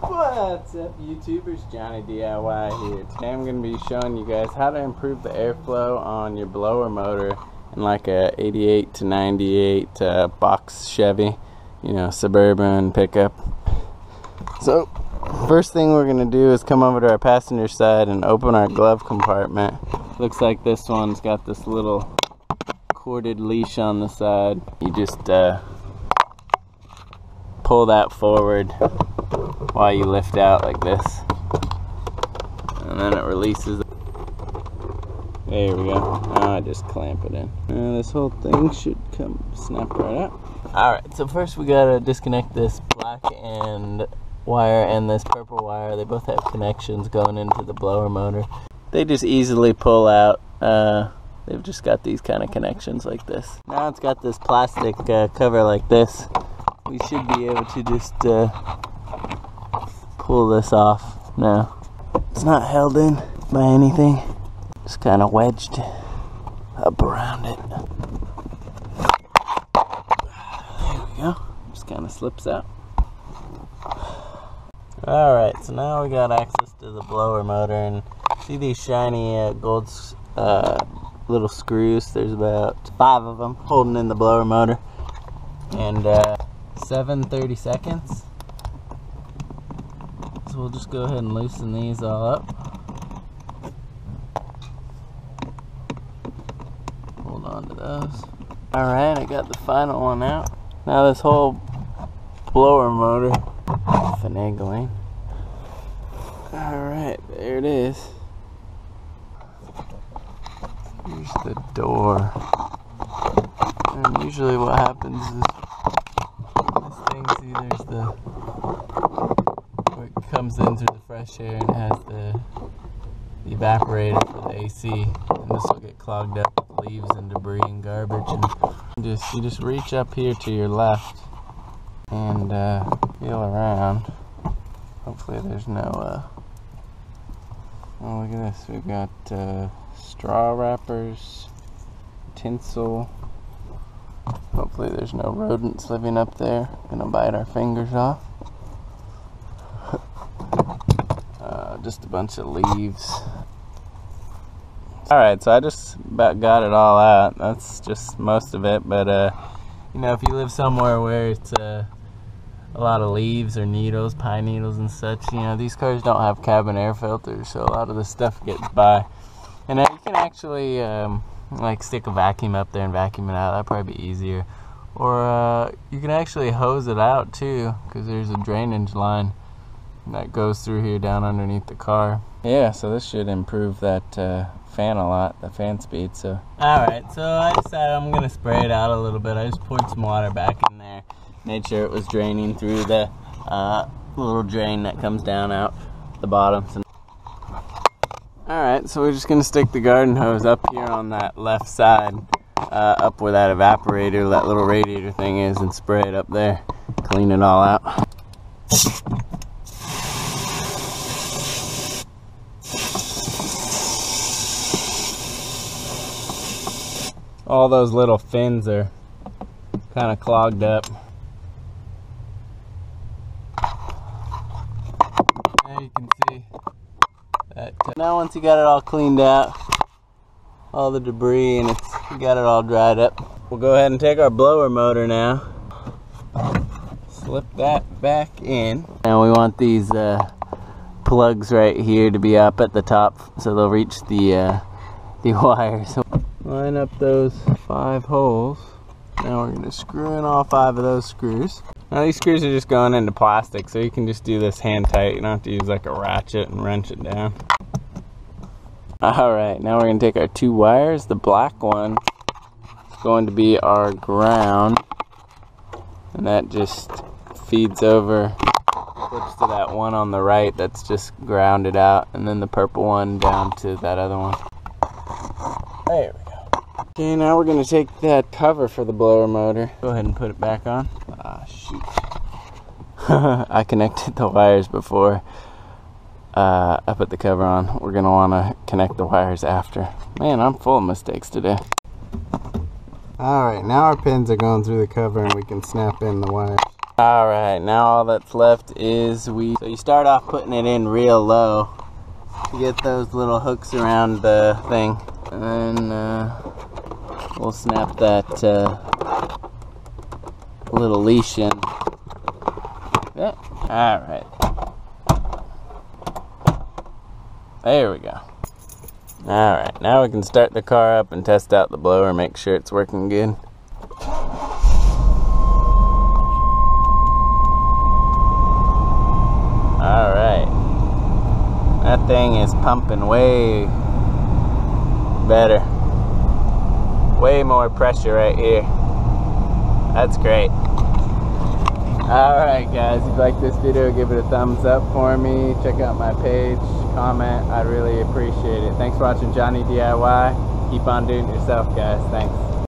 What's up, YouTubers? Johnny DIY here. Today I'm going to be showing you guys how to improve the airflow on your blower motor in like a 88 to 98 box Chevy, you know, Suburban pickup. So first thing we're going to do is come over to our passenger side and open our glove compartment. Looks like this one's got this little corded leash on the side. You just pull that forward while you lift out like this, and then it releases. There we go. Now I just clamp it in. Now this whole thing should snap right out. Alright, so first we gotta disconnect this black and wire and this purple wire. They both have connections going into the blower motor. They just easily pull out. They've just got these kind of connections like this. Now it's got this plastic cover like this. We should be able to just pull this off now. It's not held in by anything, just kind of wedged up around it. There we go, just kind of slips out. Alright, so now we got access to the blower motor, and see these shiny gold little screws. There's about 5 of them holding in the blower motor, and 7/30 seconds. So we'll just go ahead and loosen these all up. Hold on to those. Alright, I got the final one out. Now this whole blower motor, finagling. Alright, there it is. Here's the door. And usually what happens is this thing, see, there's the comes in through the fresh air and has the evaporator for the AC, and this will get clogged up with leaves and debris and garbage. And you just reach up here to your left and feel around. Hopefully there's no oh, look at this, we've got straw wrappers, tinsel. Hopefully there's no rodents living up there gonna bite our fingers off. Just a bunch of leaves. Alright, so I just about got it all out. That's just most of it, but you know, if you live somewhere where it's a lot of leaves or needles, pine needles and such, you know, these cars don't have cabin air filters, so a lot of the stuff gets by. And you can actually like stick a vacuum up there and vacuum it out. That'd probably be easier. Or you can actually hose it out too, because there's a drainage line that goes through here down underneath the car. Yeah, so this should improve that fan a lot, the fan speed. So alright, so I decided I'm gonna spray it out a little bit. I just poured some water back in there, made sure it was draining through the little drain that comes down out the bottom. So alright, so we're just gonna stick the garden hose up here on that left side, up where that evaporator, that little radiator thing is, and spray it up there, clean it all out. All those little fins are kind of clogged up. Now you can see that. Now once you got it all cleaned out, all the debris, and you got it all dried up, we'll go ahead and take our blower motor now, slip that back in. And we want these plugs right here to be up at the top so they'll reach the wires. Line up those 5 holes. Now we're going to screw in all 5 of those screws. Now these screws are just going into plastic, so you can just do this hand tight. You don't have to use like a ratchet and wrench it down. Alright, now we're going to take our 2 wires. The black one is going to be our ground, and that just feeds over, clips to that one on the right that's just grounded out, and then the purple one down to that other one. There we go. Okay, now we're going to take that cover for the blower motor. Go ahead and put it back on. Ah, shoot. I connected the wires before I put the cover on. We're going to want to connect the wires after. Man, I'm full of mistakes today. Alright, now our pins are going through the cover and we can snap in the wires. Alright, now all that's left is so you start off putting it in real low to get those little hooks around the thing, and then we'll snap that little leash in. Yeah. Alright, there we go. Alright, now we can start the car up and test out the blower, make sure it's working good. Alright, that thing is pumping way better. Way more pressure right here. That's great. Alright guys, if you like this video, give it a thumbs up for me. Check out my page, comment, I'd really appreciate it. Thanks for watching Jonny DIY. Keep on doing it yourself, guys. Thanks.